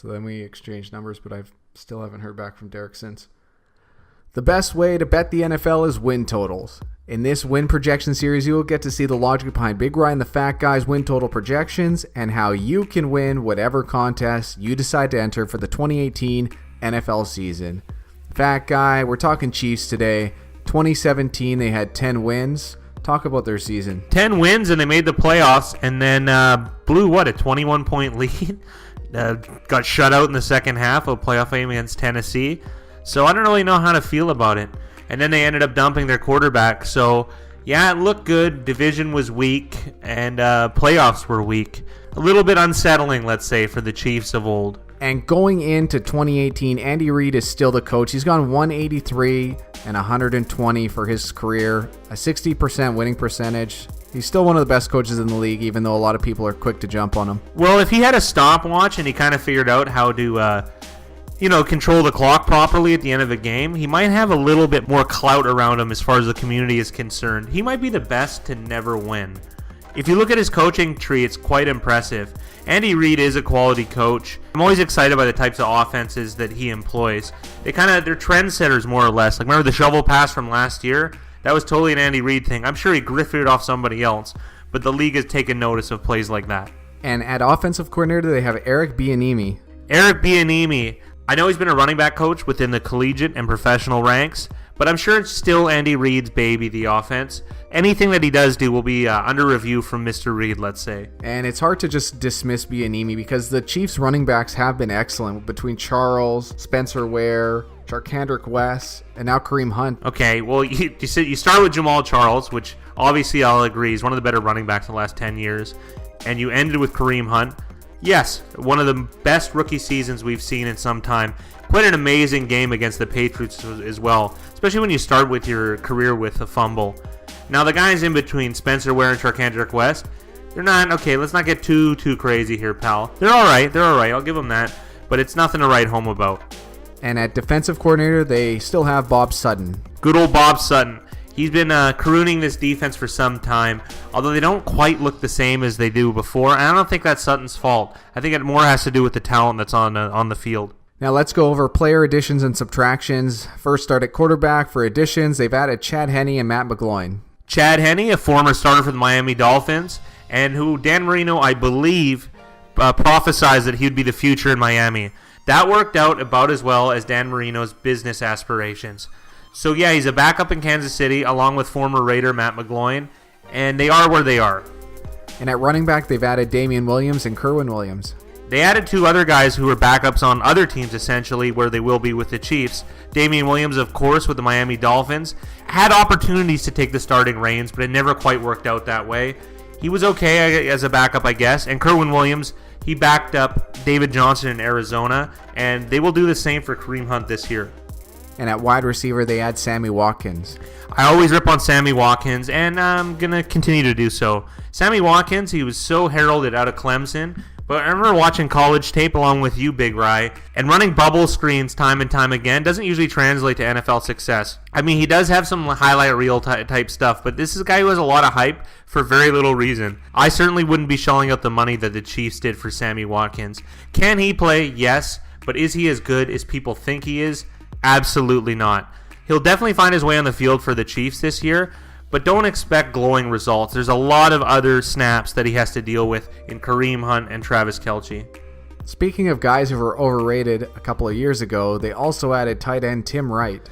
So then we exchanged numbers, but I still haven't heard back from Derek since. The best way to bet the NFL is win totals. In this win projection series, you will get to see the logic behind Big Ryan the Fat Guy's win total projections and how you can win whatever contest you decide to enter for the 2018 NFL season. Fat Guy, we're talking Chiefs today. 2017, they had 10 wins. Talk about their season. 10 wins, and they made the playoffs, and then blew, a 21-point lead? Got shut out in the second half of a playoff game against Tennessee. So I don't really know how to feel about it. And then they ended up dumping their quarterback. So, yeah, it looked good. Division was weak, and playoffs were weak. A little bit unsettling, let's say, for the Chiefs of old. And going into 2018, Andy Reid is still the coach. He's gone 183 and 120 for his career, a 60% winning percentage. He's still one of the best coaches in the league, even though a lot of people are quick to jump on him. Well, if he had a stopwatch and he kind of figured out how to, control the clock properly at the end of a game, he might have a little bit more clout around him as far as the community is concerned. He might be the best to never win. If you look at his coaching tree, it's quite impressive. Andy Reid is a quality coach. I'm always excited by the types of offenses that he employs. They're trendsetters, more or less. Like, remember the shovel pass from last year? That was totally an Andy Reid thing. I'm sure he grifted it off somebody else, but the league has taken notice of plays like that. And at offensive coordinator, they have Eric Bieniemy. Eric Bieniemy. I know he's been a running back coach within the collegiate and professional ranks, but I'm sure it's still Andy Reid's baby, the offense. Anything that he does do will be under review from Mr. Reid, let's say. And it's hard to just dismiss Bieniemy because the Chiefs running backs have been excellent between Charles, Spencer Ware, Charcandrick West, and now Kareem Hunt. Okay, well, you start with Jamal Charles, which obviously I'll agree is one of the better running backs in the last 10 years, and you ended with Kareem Hunt. Yes, one of the best rookie seasons we've seen in some time. Quite an amazing game against the Patriots as well, especially when you start with your career with a fumble. Now, the guys in between, Spencer Ware and Charcandrick West, they're not, okay, let's not get too crazy here, pal. They're all right, I'll give them that, but it's nothing to write home about. And at defensive coordinator, they still have Bob Sutton. Good old Bob Sutton. He's been crooning this defense for some time, although they don't quite look the same as they do before. And I don't think that's Sutton's fault. I think it more has to do with the talent that's on the field. Now let's go over player additions and subtractions. First, start at quarterback. For additions, they've added Chad Henne and Matt McGloin. Chad Henne, a former starter for the Miami Dolphins, and who Dan Marino, I believe, prophesized that he would be the future in Miami. That worked out about as well as Dan Marino's business aspirations. So yeah, he's a backup in Kansas City along with former Raider Matt McGloin, and they are where they are. And at running back, they've added Damian Williams and Kerwin Williams. They added two other guys who were backups on other teams, essentially, where they will be with the Chiefs. Damian Williams, of course, with the Miami Dolphins, had opportunities to take the starting reins, but it never quite worked out that way. He was okay as a backup, I guess, and Kerwin Williams, he backed up David Johnson in Arizona, and they will do the same for Kareem Hunt this year. And at wide receiver, they add Sammy Watkins. I always rip on Sammy Watkins, and I'm going to continue to do so. Sammy Watkins, he was so heralded out of Clemson, but I remember watching college tape along with you, Big Rye, and running bubble screens time and time again doesn't usually translate to NFL success. I mean, he does have some highlight reel type stuff, but this is a guy who has a lot of hype for very little reason. I certainly wouldn't be shelling out the money that the Chiefs did for Sammy Watkins. Can he play? Yes, but is he as good as people think he is? Absolutely not. He'll definitely find his way on the field for the Chiefs this year, but don't expect glowing results. There's a lot of other snaps that he has to deal with in Kareem Hunt and Travis Kelce. Speaking of guys who were overrated a couple of years ago, they also added tight end Tim Wright.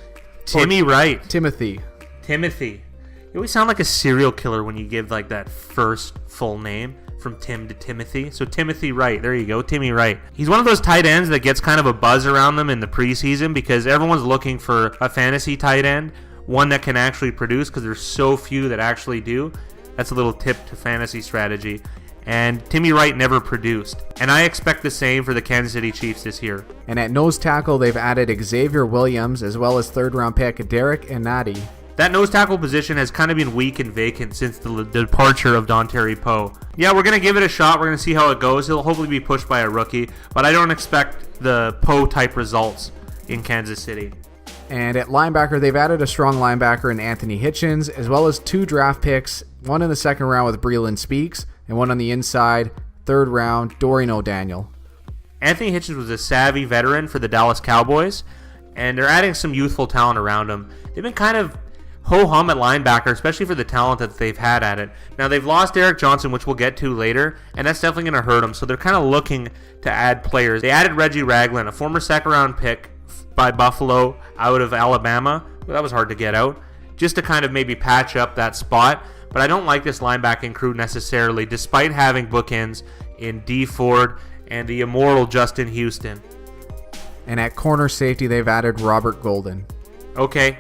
Timothy. You always sound like a serial killer when you give like that first full name. From Tim to Timothy. So Timothy Wright. There you go. Timmy Wright. He's one of those tight ends that gets kind of a buzz around them in the preseason because everyone's looking for a fantasy tight end, one that can actually produce because there's so few that actually do. That's a little tip to fantasy strategy. And Timmy Wright never produced. And I expect the same for the Kansas City Chiefs this year. And at nose tackle, they've added Xavier Williams as well as third-round pick Derek Nnadi. That nose tackle position has kind of been weak and vacant since the departure of Dontari Poe. Yeah, we're going to give it a shot. We're going to see how it goes. He'll hopefully be pushed by a rookie, but I don't expect the Poe-type results in Kansas City. And at linebacker, they've added a strong linebacker in Anthony Hitchens, as well as 2 draft picks, one in the second round with Breeland Speaks, and one on the inside, third round, Dorian O'Daniel. Anthony Hitchens was a savvy veteran for the Dallas Cowboys, and they're adding some youthful talent around him. They've been kind of ho-hum at linebacker, especially for the talent that they've had at it. Now, they've lost Derek Johnson, which we'll get to later, and that's definitely going to hurt them, so they're kind of looking to add players. They added Reggie Ragland, a former second-round pick by Buffalo out of Alabama. Well, that was hard to get out, just to kind of maybe patch up that spot. But I don't like this linebacking crew necessarily, despite having bookends in Dee Ford and the immortal Justin Houston. And at corner safety, they've added Robert Golden. Okay.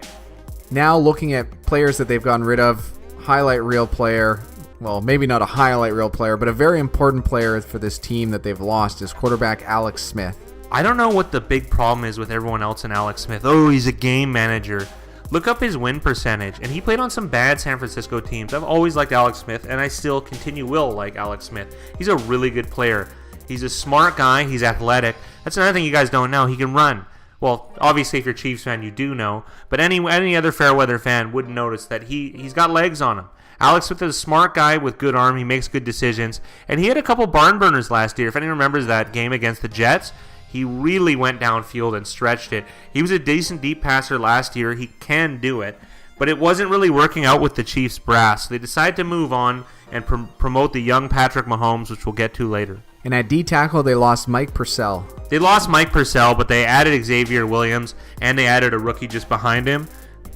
Now looking at players that they've gotten rid of, highlight reel player, well, maybe not a highlight reel player, but a very important player for this team that they've lost is quarterback Alex Smith. I don't know what the big problem is with everyone else in Alex Smith. Oh, he's a game manager. Look up his win percentage, and he played on some bad San Francisco teams. I've always liked Alex Smith, and I still will like Alex Smith. He's a really good player. He's a smart guy. He's athletic. That's another thing you guys don't know. He can run. Well, obviously, if you're a Chiefs fan, you do know. But any other fair weather fan would notice that he's got legs on him. Alex Smith is a smart guy with good arm. He makes good decisions. And he had a couple barn burners last year. If anyone remembers that game against the Jets, he really went downfield and stretched it. He was a decent deep passer last year. He can do it. But it wasn't really working out with the Chiefs brass. So they decided to move on and promote the young Patrick Mahomes, which we'll get to later. And at D-tackle, they lost Mike Purcell. They lost Mike Purcell, but they added Xavier Williams, and they added a rookie just behind him.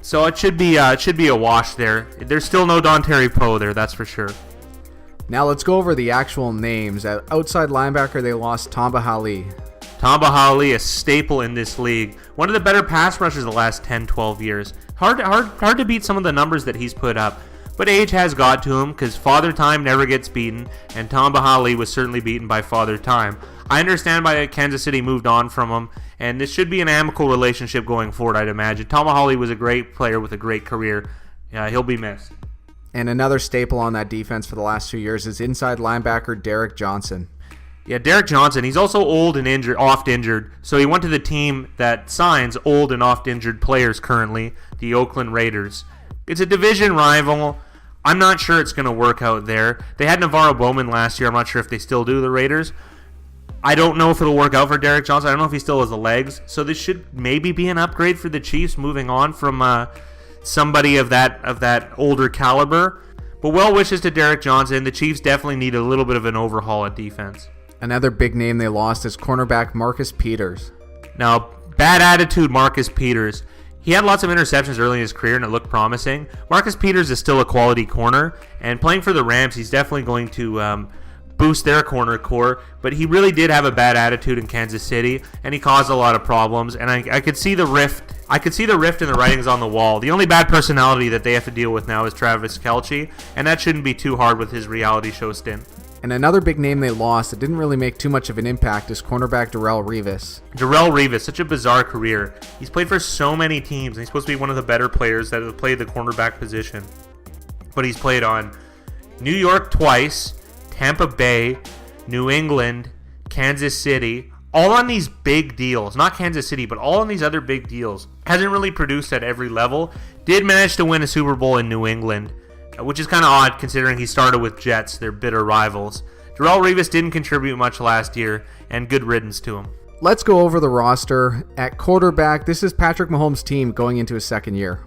So it should be a wash there. There's still no Dontari Poe there, that's for sure. Now let's go over the actual names. At outside linebacker, they lost Tamba Hali. Tamba Hali, a staple in this league. One of the better pass rushers the last 10, 12 years. Hard to beat some of the numbers that he's put up. But age has got to him because Father Time never gets beaten, and Tamba Hali was certainly beaten by Father Time. I understand why Kansas City moved on from him, and this should be an amicable relationship going forward, I'd imagine. Tamba Hali was a great player with a great career. He'll be missed. And another staple on that defense for the last 2 years is inside linebacker Derek Johnson. Yeah, Derek Johnson, he's also old and oft injured, so he went to the team that signs old and oft injured players currently, the Oakland Raiders. It's a division rival. I'm not sure it's going to work out there. They had Navarro Bowman last year. I'm not sure if they still do, the Raiders. I don't know if it'll work out for Derek Johnson. I don't know if he still has the legs. So this should maybe be an upgrade for the Chiefs moving on from somebody of that older caliber. But well wishes to Derek Johnson. The Chiefs definitely need a little bit of an overhaul at defense. Another big name they lost is cornerback Marcus Peters. Now, bad attitude Marcus Peters. He had lots of interceptions early in his career, and it looked promising. Marcus Peters is still a quality corner, and playing for the Rams, he's definitely going to boost their corner core. But he really did have a bad attitude in Kansas City, and he caused a lot of problems. And I could see the rift. I could see the rift in the writings on the wall. The only bad personality that they have to deal with now is Travis Kelce, and that shouldn't be too hard with his reality show stint. And another big name they lost that didn't really make too much of an impact is cornerback Darrelle Revis. Darrelle Revis, such a bizarre career. He's played for so many teams, and he's supposed to be one of the better players that have played the cornerback position. But he's played on New York twice, Tampa Bay, New England, Kansas City, all on these big deals. Not Kansas City, but all on these other big deals. Hasn't really produced at every level. Did manage to win a Super Bowl in New England, which is kind of odd considering he started with Jets, their bitter rivals. Darrelle Revis didn't contribute much last year, and good riddance to him. Let's go over the roster. At quarterback, this is Patrick Mahomes' team going into his second year.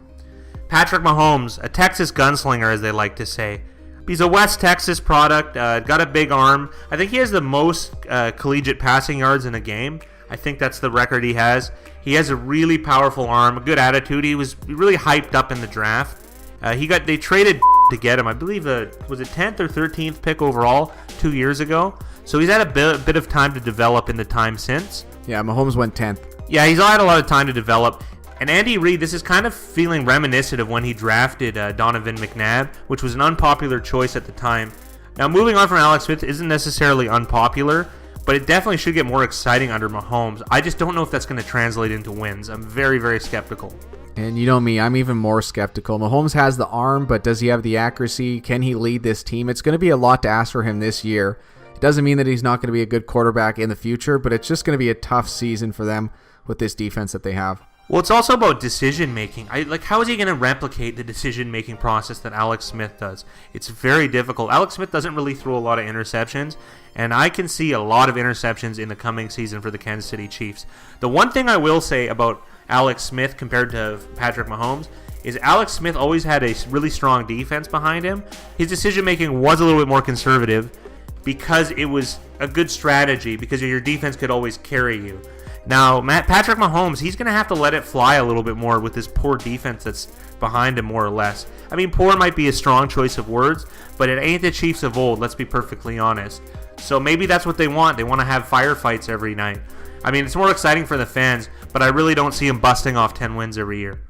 Patrick Mahomes, a Texas gunslinger, as they like to say. He's a West Texas product, got a big arm. I think he has the most collegiate passing yards in a game. I think that's the record he has. He has a really powerful arm, a good attitude. He was really hyped up in the draft. They traded to get him. I believe was it 10th or 13th pick overall 2 years ago. So he's had a bit of time to develop in the time since. Yeah, Mahomes went 10th. Yeah, he's had a lot of time to develop. And Andy Reid, this is kind of feeling reminiscent of when he drafted Donovan McNabb, which was an unpopular choice at the time. Now, moving on from Alex Smith isn't necessarily unpopular, but it definitely should get more exciting under Mahomes. I just don't know if that's going to translate into wins. I'm very, very skeptical. And you know me, I'm even more skeptical. Mahomes has the arm, but does he have the accuracy? Can he lead this team? It's going to be a lot to ask for him this year. It doesn't mean that he's not going to be a good quarterback in the future, but it's just going to be a tough season for them with this defense that they have. Well, it's also about decision making. How is he going to replicate the decision making process that Alex Smith does? It's very difficult. Alex Smith doesn't really throw a lot of interceptions, and I can see a lot of interceptions in the coming season for the Kansas City Chiefs. The one thing I will say about Alex Smith compared to Patrick Mahomes is Alex Smith always had a really strong defense behind him. His decision making was a little bit more conservative because it was a good strategy, because your defense could always carry you. Now, Patrick Mahomes, he's going to have to let it fly a little bit more with this poor defense that's behind him, more or less. I mean, poor might be a strong choice of words, but it ain't the Chiefs of old, let's be perfectly honest. So maybe that's what they want. They want to have firefights every night. I mean, it's more exciting for the fans, but I really don't see them busting off 10 wins every year.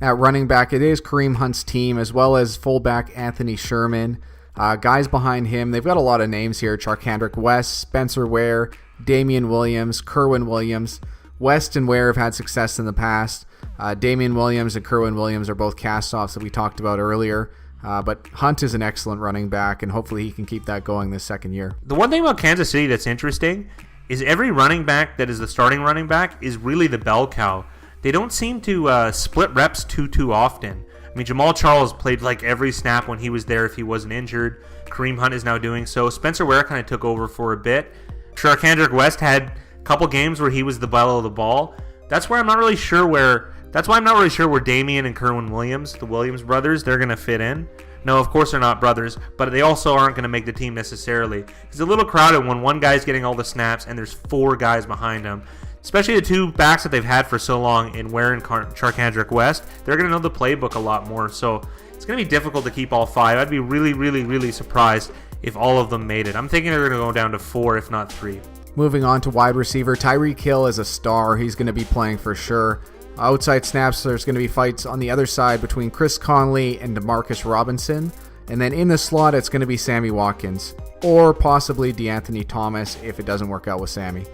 At running back, it is Kareem Hunt's team, as well as fullback Anthony Sherman. Guys behind him, they've got a lot of names here. Charcandrick West, Spencer Ware, Damian Williams, Kerwin Williams. West and Ware have had success in the past. Damian Williams and Kerwin Williams are both cast-offs that we talked about earlier. But Hunt is an excellent running back, and hopefully he can keep that going this second year. The one thing about Kansas City that's interesting is every running back that is the starting running back is really the bell cow. They don't seem to split reps too often. I mean, Jamal Charles played like every snap when he was there if he wasn't injured. Kareem Hunt is now doing so. Spencer Ware kind of took over for a bit. Charcandrick West had a couple games where he was the bell of the ball. That's why I'm not really sure where Damian and Kerwin Williams, the Williams brothers, they're going to fit in. No, of course they're not brothers, but they also aren't going to make the team necessarily. It's a little crowded when one guy's getting all the snaps and there's four guys behind him. Especially the two backs that they've had for so long in Ware and Charcandrick West. They're going to know the playbook a lot more, so it's going to be difficult to keep all five. I'd be really surprised if all of them made it. I'm thinking they're going to go down to 4, if not 3. Moving on to wide receiver, Tyreek Hill is a star. He's going to be playing for sure. Outside snaps, there's going to be fights on the other side between Chris Conley and Demarcus Robinson. And then in the slot, it's going to be Sammy Watkins. Or possibly DeAnthony Thomas if it doesn't work out with Sammy.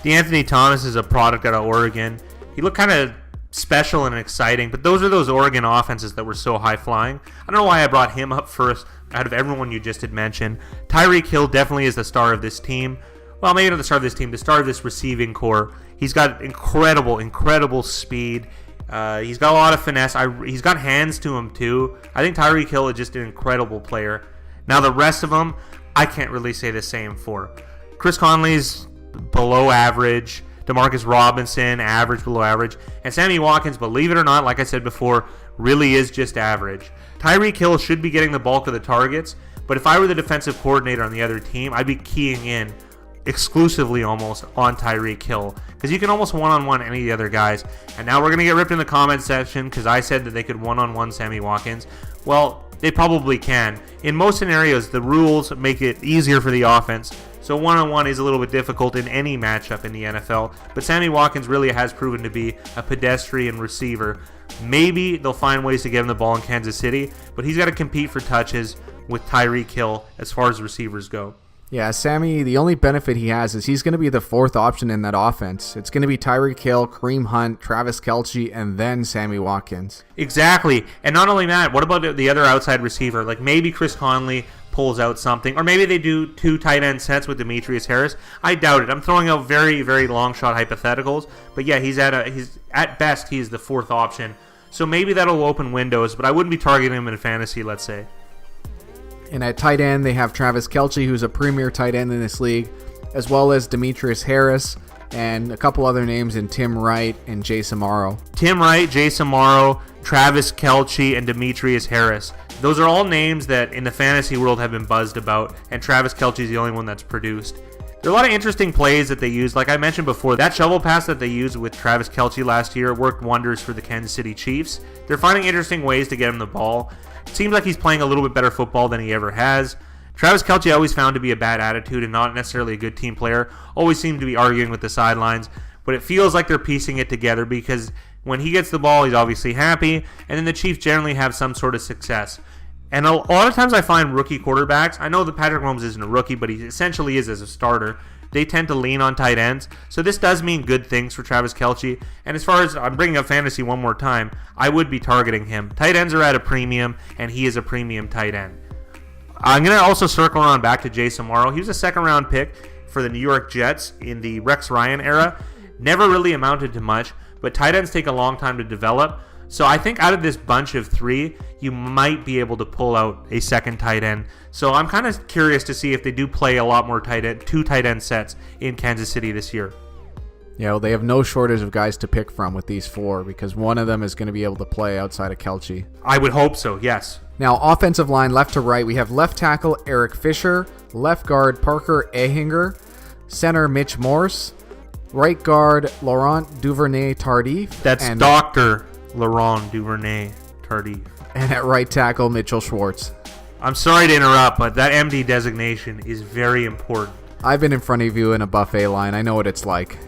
DeAnthony Thomas is a product out of Oregon. He looked kind of special and exciting, but those are those Oregon offenses that were so high-flying. I don't know why I brought him up first out of everyone you just had mentioned. Tyreek Hill definitely is the star of this team. Well, maybe not the star of this team, the star of this receiving core. He's got incredible speed. He's got a lot of finesse. He's got hands to him, too. I think Tyreek Hill is just an incredible player. Now, the rest of them, I can't really say the same for. Chris Conley's below average. Demarcus Robinson, average, below average. And Sammy Watkins, believe it or not, like I said before, really is just average. Tyreek Hill should be getting the bulk of the targets, but if I were the defensive coordinator on the other team, I'd be keying in exclusively almost on Tyreek Hill, because you can almost one-on-one any of the other guys. And now we're going to get ripped in the comment section because I said that they could one-on-one Sammy Watkins. Well, they probably can. In most scenarios, the rules make it easier for the offense, so one-on-one is a little bit difficult in any matchup in the NFL, but Sammy Watkins really has proven to be a pedestrian receiver. Maybe they'll find ways to get him the ball in Kansas City, but he's got to compete for touches with Tyreek Hill as far as receivers go. Yeah, Sammy, the only benefit he has is he's going to be the fourth option in that offense. It's going to be Tyreek Hill, Kareem Hunt, Travis Kelce, and then Sammy Watkins. Exactly. And not only that, what about the other outside receiver? Like maybe Chris Conley pulls out something, or maybe they do 2 tight end sets with Demetrius Harris. I doubt it. I'm throwing out very long shot hypotheticals, but yeah, he's at best he's the fourth option. So maybe that'll open windows, but I wouldn't be targeting him in fantasy, let's say. And at tight end, they have Travis Kelce, who's a premier tight end in this league, as well as Demetrius Harris, and a couple other names in Tim Wright and Jace Amaro. Tim Wright, Jace Amaro, Travis Kelce, and Demetrius Harris. Those are all names that in the fantasy world have been buzzed about, and Travis Kelce is the only one that's produced. There are a lot of interesting plays that they use. Like I mentioned before, that shovel pass that they used with Travis Kelce last year worked wonders for the Kansas City Chiefs. They're finding interesting ways to get him the ball. It seems like he's playing a little bit better football than he ever has. Travis Kelce always found to be a bad attitude and not necessarily a good team player. Always seemed to be arguing with the sidelines. But it feels like they're piecing it together because when he gets the ball, he's obviously happy. And then the Chiefs generally have some sort of success. And a lot of times I find rookie quarterbacks, I know that Patrick Mahomes isn't a rookie, but he essentially is as a starter. They tend to lean on tight ends. So this does mean good things for Travis Kelce. And as far as I'm bringing up fantasy one more time, I would be targeting him. Tight ends are at a premium, and he is a premium tight end. I'm going to also circle around back to Jace Amaro. He was a second-round pick for the New York Jets in the Rex Ryan era. Never really amounted to much, but tight ends take a long time to develop. So I think out of this bunch of 3, you might be able to pull out a second tight end. So I'm kind of curious to see if they do play a lot more 2 tight end sets in Kansas City this year. Yeah, well, they have no shortage of guys to pick from with these 4 because one of them is going to be able to play outside of Kelce. I would hope so, yes. Now, offensive line left to right, we have left tackle Eric Fisher, left guard Parker Ehinger, center Mitch Morse, right guard Laurent Duvernay-Tardif. That's Dr. Laurent Duvernay-Tardif. And at right tackle, Mitchell Schwartz. I'm sorry to interrupt, but that MD designation is very important. I've been in front of you in a buffet line. I know what it's like.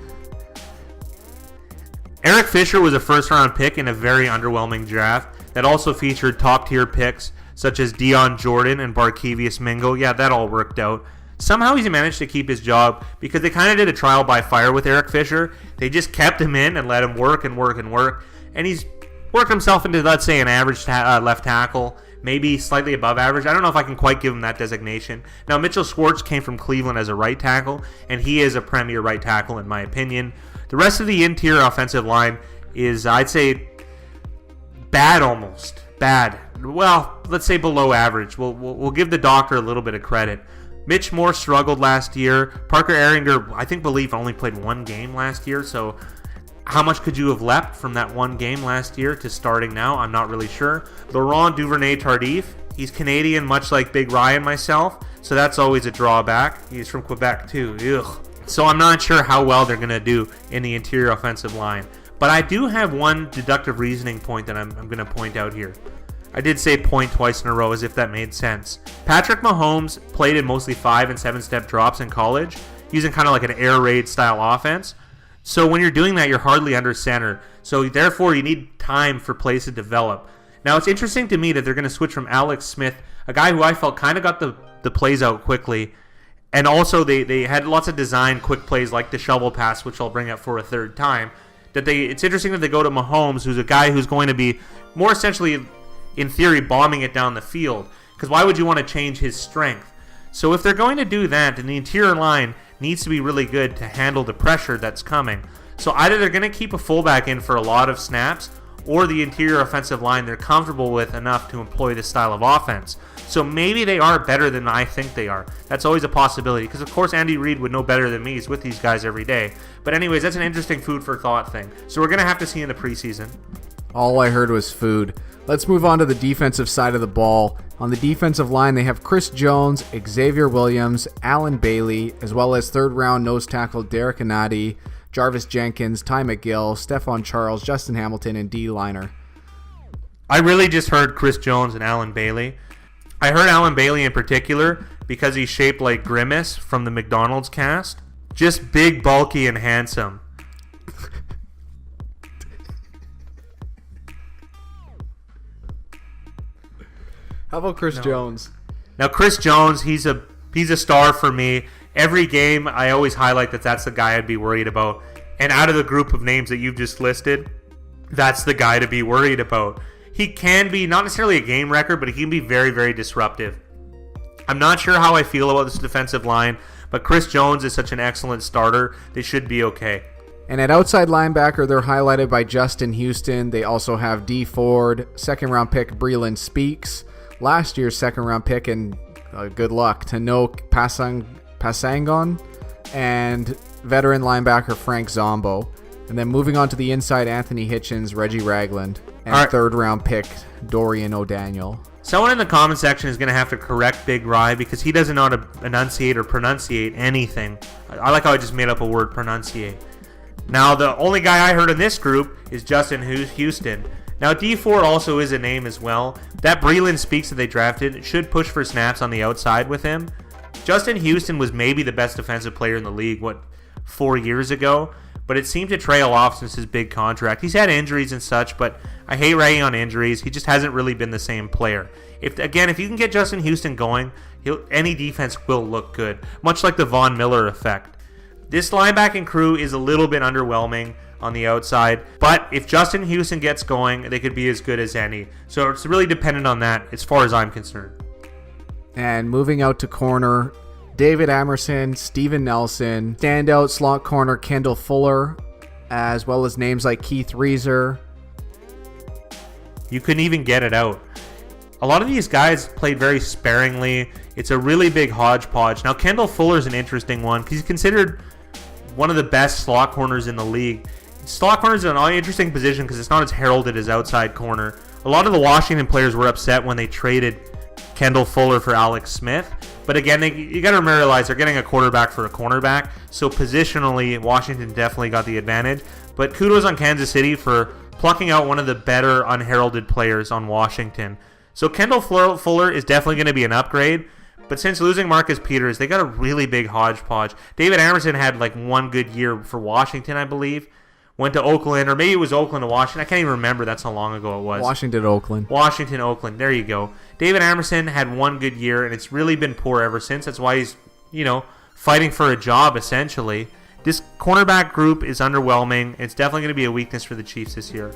Eric Fisher was a first-round pick in a very underwhelming draft that also featured top-tier picks such as Dion Jordan and Barkevious Mingo. Yeah, that all worked out. Somehow he's managed to keep his job because they kind of did a trial by fire with Eric Fisher. They just kept him in and let him work and work and work. And he's worked himself into, let's say, an average left tackle, maybe slightly above average. I don't know if I can quite give him that designation. Now, Mitchell Schwartz came from Cleveland as a right tackle, and he is a premier right tackle in my opinion. The rest of the interior offensive line is, I'd say, bad almost. Bad. Well, let's say below average. We'll give the doctor a little bit of credit. Mitch Moore struggled last year. Parker Ehinger, I believe only played 1 game last year, so how much could you have leapt from that 1 game last year to starting now? I'm not really sure. Laurent Duvernay-Tardif, he's Canadian, much like Big Ryan myself, so that's always a drawback. He's from Quebec too. Ugh. So I'm not sure how well they're going to do in the interior offensive line. But I do have one deductive reasoning point that I'm going to point out here. I did say point twice in a row as if that made sense. Patrick Mahomes played in mostly 5 and 7-step drops in college, using kind of like an air raid style offense. So when you're doing that, you're hardly under center. So therefore, you need time for plays to develop. Now, it's interesting to me that they're going to switch from Alex Smith, a guy who I felt kind of got the plays out quickly. And also, they had lots of design quick plays like the shovel pass, which I'll bring up for a third time. It's interesting that they go to Mahomes, who's a guy who's going to be more essentially, in theory, bombing it down the field. Because why would you want to change his strength? So if they're going to do that, then the interior line needs to be really good to handle the pressure that's coming. So either they're going to keep a fullback in for a lot of snaps, or the interior offensive line they're comfortable with enough to employ this style of offense. So maybe they are better than I think they are. That's always a possibility, because of course Andy Reid would know better than me. He's with these guys every day. But anyways, that's an interesting food for thought thing. So we're going to have to see in the preseason. All I heard was food. Let's move on to the defensive side of the ball. On the defensive line, they have Chris Jones, Xavier Williams, Alan Bailey, as well as third-round nose tackle Derek Anati, Jarvis Jenkins, Ty McGill, Stephon Charles, Justin Hamilton, and D. Liner. I really just heard Chris Jones and Alan Bailey. I heard Alan Bailey in particular because he's shaped like Grimace from the McDonald's cast. Just big, bulky, and handsome. How about Chris Jones? Now, Chris Jones, he's a star for me. Every game, I always highlight that's the guy I'd be worried about. And out of the group of names that you've just listed, that's the guy to be worried about. He can be, not necessarily a game wrecker, but he can be very, very disruptive. I'm not sure how I feel about this defensive line, but Chris Jones is such an excellent starter. They should be okay. And at outside linebacker, they're highlighted by Justin Houston. They also have D. Ford, second-round pick Breeland Speaks, last year's second-round pick, and good luck, Tanoke Pasangon, and veteran linebacker Frank Zombo. And then moving on to the inside, Anthony Hitchens, Reggie Ragland, and third-round pick Dorian O'Daniel. Someone in the comment section is going to have to correct Big Rye because he doesn't know how to enunciate or pronunciate anything. I like how I just made up a word, pronunciate. Now, the only guy I heard in this group is Justin Houston. Now, D. Ford also is a name as well. That Breeland Speaks that they drafted should push for snaps on the outside with him. Justin Houston was maybe the best defensive player in the league, 4 years ago? But it seemed to trail off since his big contract. He's had injuries and such, but I hate ragging on injuries. He just hasn't really been the same player. If you can get Justin Houston going, any defense will look good, much like the Von Miller effect. This linebacking crew is a little bit underwhelming on the outside, but if Justin Houston gets going, they could be as good as any. So it's really dependent on that as far as I'm concerned. And moving out to corner, David Amerson, Steven Nelson, standout slot corner Kendall Fuller, as well as names like Keith Reeser. You couldn't even get it out. A lot of these guys played very sparingly. It's a really big hodgepodge. Now, Kendall Fuller's an interesting one because he's considered one of the best slot corners in the league. Slot corner is an interesting position because it's not as heralded as outside corner. A lot of the Washington players were upset when they traded Kendall Fuller for Alex Smith. But again, you got to realize they're getting a quarterback for a cornerback. So positionally, Washington definitely got the advantage. But kudos on Kansas City for plucking out one of the better unheralded players on Washington. So Kendall Fuller is definitely going to be an upgrade. But since losing Marcus Peters, they got a really big hodgepodge. David Amerson had like one good year for Washington, I believe. Went to Oakland, or maybe it was Oakland to Washington. I can't even remember. That's how long ago it was. Washington, Oakland. Washington, Oakland. There you go. David Amerson had one good year, and it's really been poor ever since. That's why he's, fighting for a job, essentially. This cornerback group is underwhelming. It's definitely going to be a weakness for the Chiefs this year.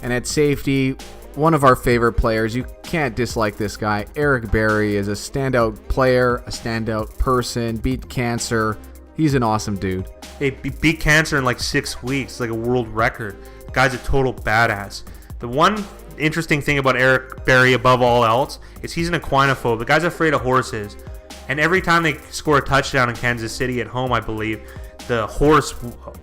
And at safety, one of our favorite players. You can't dislike this guy. Eric Berry is a standout player, a standout person, beat cancer. He's an awesome dude. He beat cancer in like 6 weeks, like a world record. The guy's a total badass. The one interesting thing about Eric Berry above all else is he's an equinophobe. The guy's afraid of horses. And every time they score a touchdown in Kansas City at home, I believe, the horse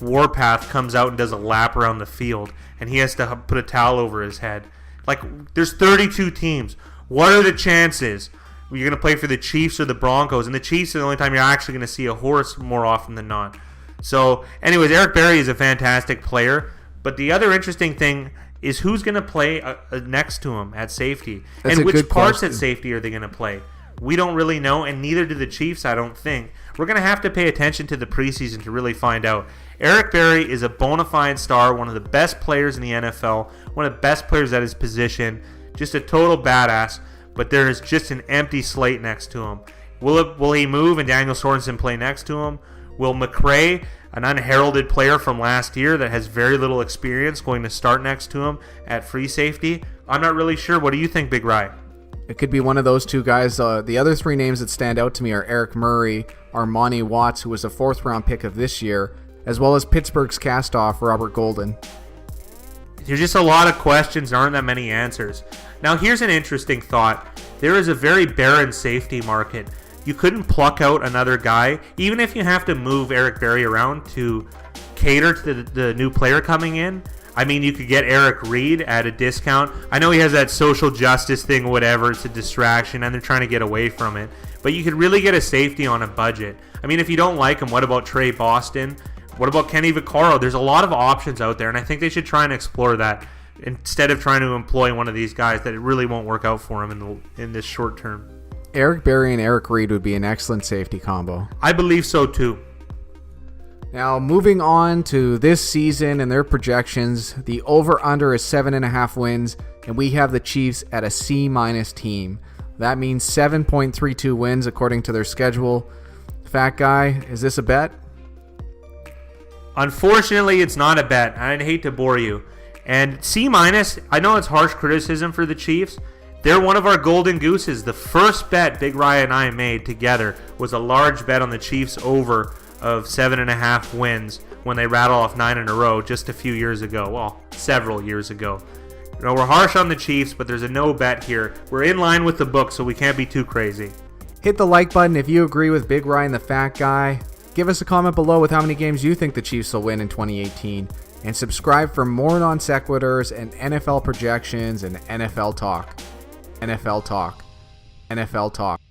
Warpath comes out and does a lap around the field. And he has to put a towel over his head. Like, there's 32 teams. What are the chances you're going to play for the Chiefs or the Broncos? And the Chiefs are the only time you're actually going to see a horse more often than not. So, anyways, Eric Berry is a fantastic player. But the other interesting thing is who's going to play next to him at safety. That's and which parts question. at safety are they going to play? We don't really know, and neither do the Chiefs, I don't think. We're going to have to pay attention to the preseason to really find out. Eric Berry is a bona fide star, one of the best players in the NFL, one of the best players at his position, just a total badass, but there is just an empty slate next to him. Will he move and Daniel Sorensen play next to him? Will McCray, an unheralded player from last year that has very little experience, going to start next to him at free safety? I'm not really sure. What do you think, Big Rye? It could be one of those two guys. The other three names that stand out to me are Eric Murray, Armani Watts, who was a 4th-round pick of this year, as well as Pittsburgh's cast-off, Robert Golden. There's just a lot of questions. There aren't that many answers. Now, here's an interesting thought. There is a very barren safety market. You couldn't pluck out another guy, even if you have to move Eric Berry around to cater to the new player coming in. I mean, you could get Eric Reed at a discount. I know he has that social justice thing, whatever. It's a distraction, and they're trying to get away from it. But you could really get a safety on a budget. I mean, if you don't like him, what about Trey Boston? What about Kenny Vaccaro? There's a lot of options out there, and I think they should try and explore that instead of trying to employ one of these guys that it really won't work out for him in this short term. Eric Berry and Eric Reed would be an excellent safety combo. I believe so, too. Now, moving on to this season and their projections, the over-under is 7.5 wins, and we have the Chiefs at a C- team. That means 7.32 wins according to their schedule. Fat Guy, is this a bet? Unfortunately, it's not a bet. I'd hate to bore you. And C-, I know it's harsh criticism for the Chiefs. They're one of our golden gooses. The first bet Big Ryan and I made together was a large bet on the Chiefs over of 7.5 wins when they rattle off 9 in a row just a few years ago. Well, several years ago. You know, we're harsh on the Chiefs, but there's a no bet here. We're in line with the book, so we can't be too crazy. Hit the like button if you agree with Big Ryan, the Fat Guy. Give us a comment below with how many games you think the Chiefs will win in 2018. And subscribe for more non sequiturs and NFL projections and NFL talk. NFL talk. NFL talk.